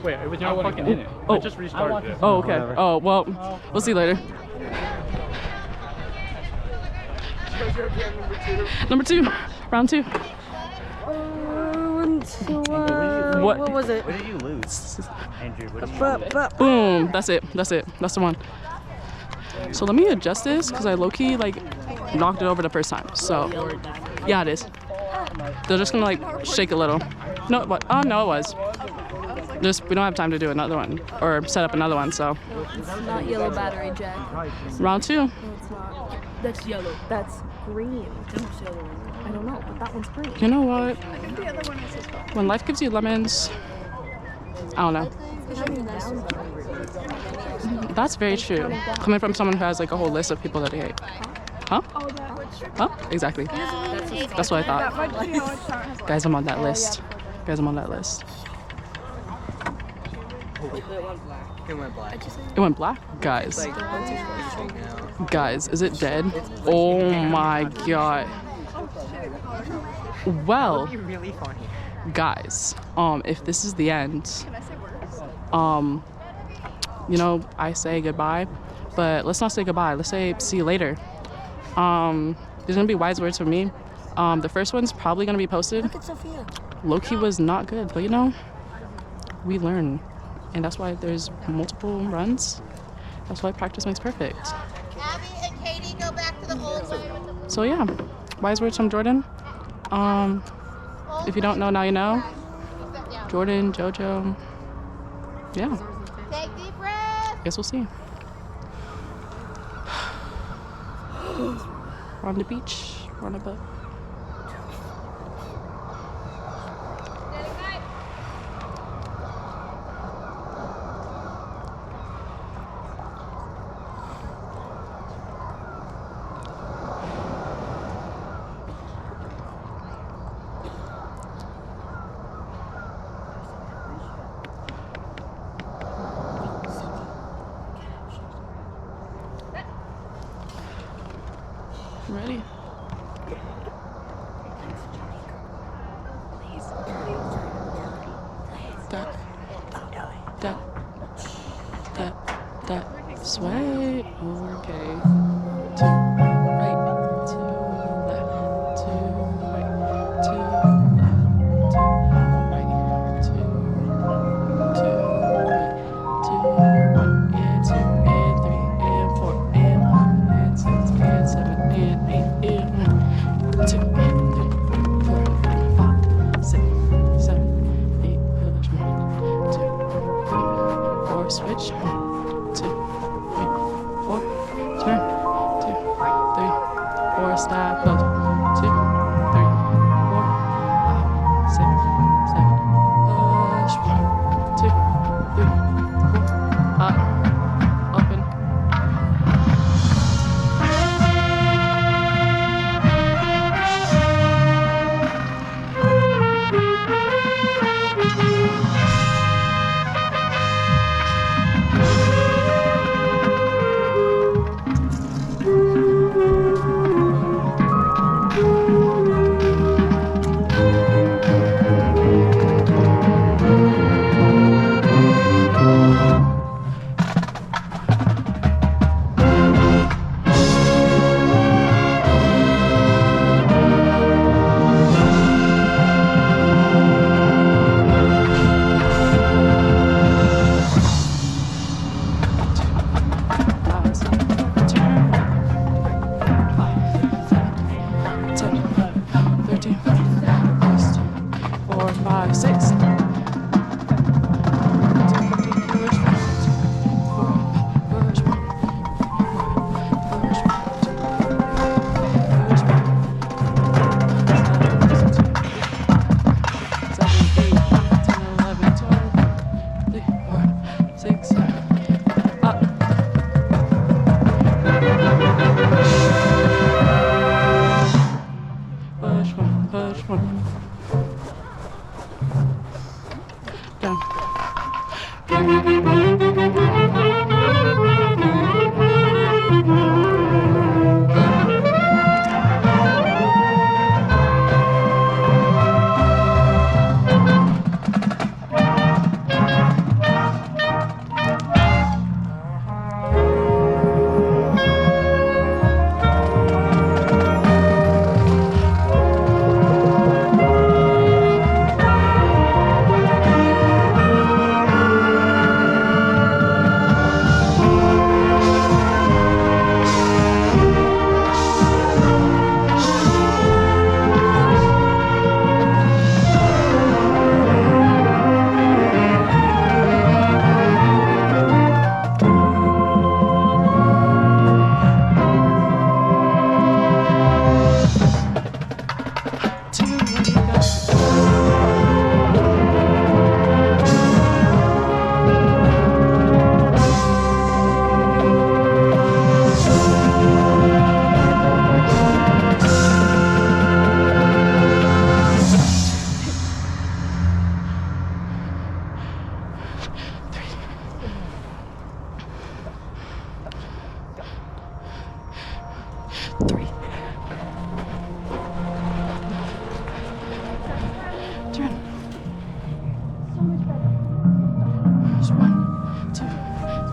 Wait, it was not fucking in it. Oh. I just restarted it. Oh, okay. Oh, well, we'll see later. Number 2, round 2. What was it? What did you lose, Andrew? What did you lose? Boom. That's it. That's it. That's the one. So let me adjust this because I low-key like knocked it over the first time. So yeah, it is. They're just gonna like shake a little. No, what? Oh no, it was. Just we don't have time to do another one or set up another one. So It's not yellow battery, Jack. round 2. No, it's not. That's yellow. That's green. That's yellow. I don't know, but that one's green. You know what? I think the other one is as well. When life gives you lemons, I don't know. That's very true. Coming from someone who has like a whole list of people that they hate. Huh? Huh? Exactly. That's what I thought. Guys, I'm on that list. Guys, I'm on that list. It went black. It went black? Guys. Guys, is it dead? Oh my god. Well, Really funny. guys, if this is the end, you know, I say goodbye, but let's not say goodbye. Let's say see you later. There's gonna be wise words from me. The first one's probably gonna be posted. Look at Sophia. Low-key was not good, but you know, we learn. And that's why there's multiple runs. That's why practice makes perfect. Abby and Katie go back to the old room. So yeah, wise words from Jordan. If you don't know, now you know. Jordan, Jojo. Yeah, Take deep breath. guess we'll see. We're on the beach. We're on a boat. Ready? That sway. Okay. To right, to left, to right, to left, to right, to right, to 1 and 2 and 3 and 4 and 5 and 6 and 7 and 8 and 1, 2 and 3, 4, 5, 6, 7, 8, push 1, 2, 3, 4, switch 1, 2, 3, 4, turn 2, 3, 4, stop, close 2, 3, 4, 5, 6, 7, push 1, 2, 3, 4, up, open.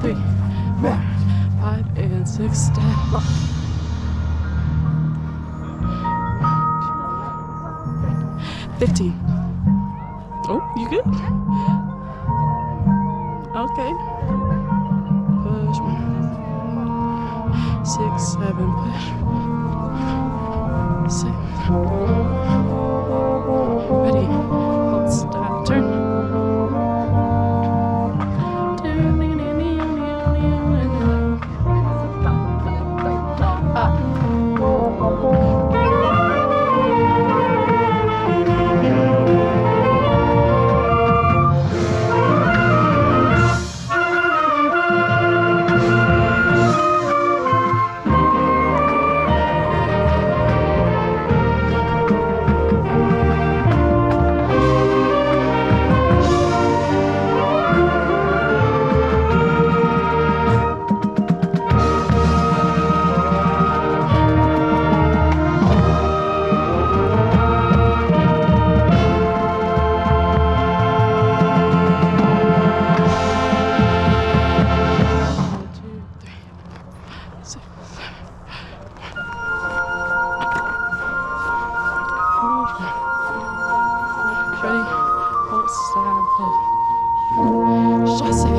3, 4, 5, and 6, step up. 15. Oh, you good? Okay. Push 1. 6, 7, push. 6. Ready. Hold, stop, turn. Ready? Hold, stop, hold. Chassé,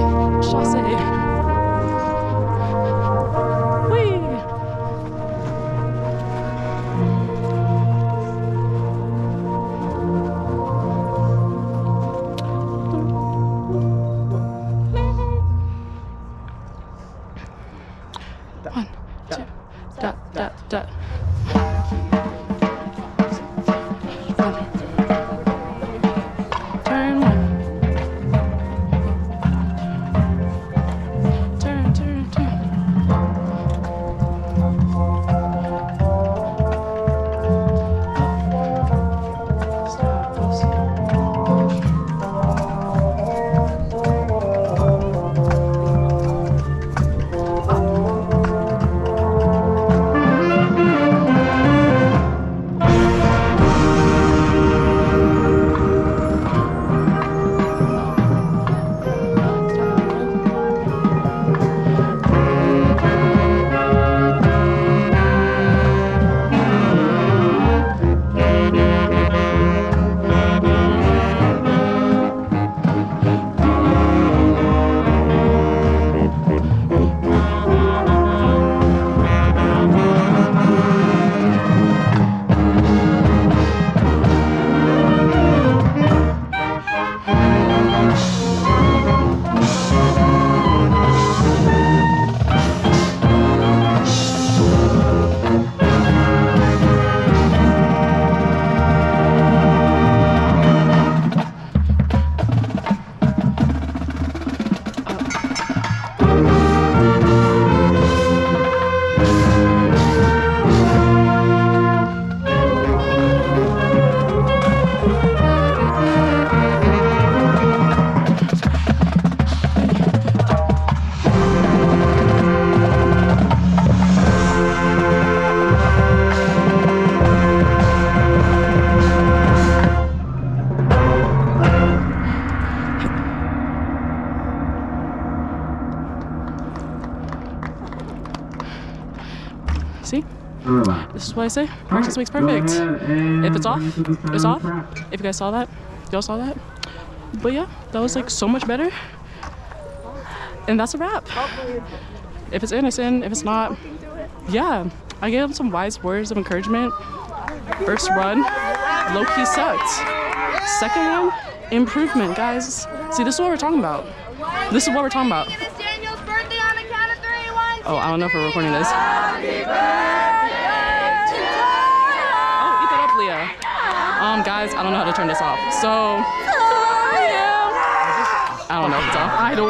chassé. Whee! One, two, dot, dot, dot. Turn 1. Turn, turn, turn. Stop, push. See? This is what I say. Practice makes perfect. If it's off, it's off. If you guys saw that, y'all saw that. But yeah, that was like so much better. And that's a wrap. If it's in, it's in. If it's not, yeah. I gave them some wise words of encouragement. First run, low-key sucked. Second one, improvement, guys. See, this is what we're talking about. This is what we're talking about. It's Daniel's birthday on the count of 3. 1, 2. Oh, I don't know if we're recording this. Happy birthday to Oh, eat that up, Leah. Guys, I don't know how to turn this off. So, yeah. I don't know if it's off. I don't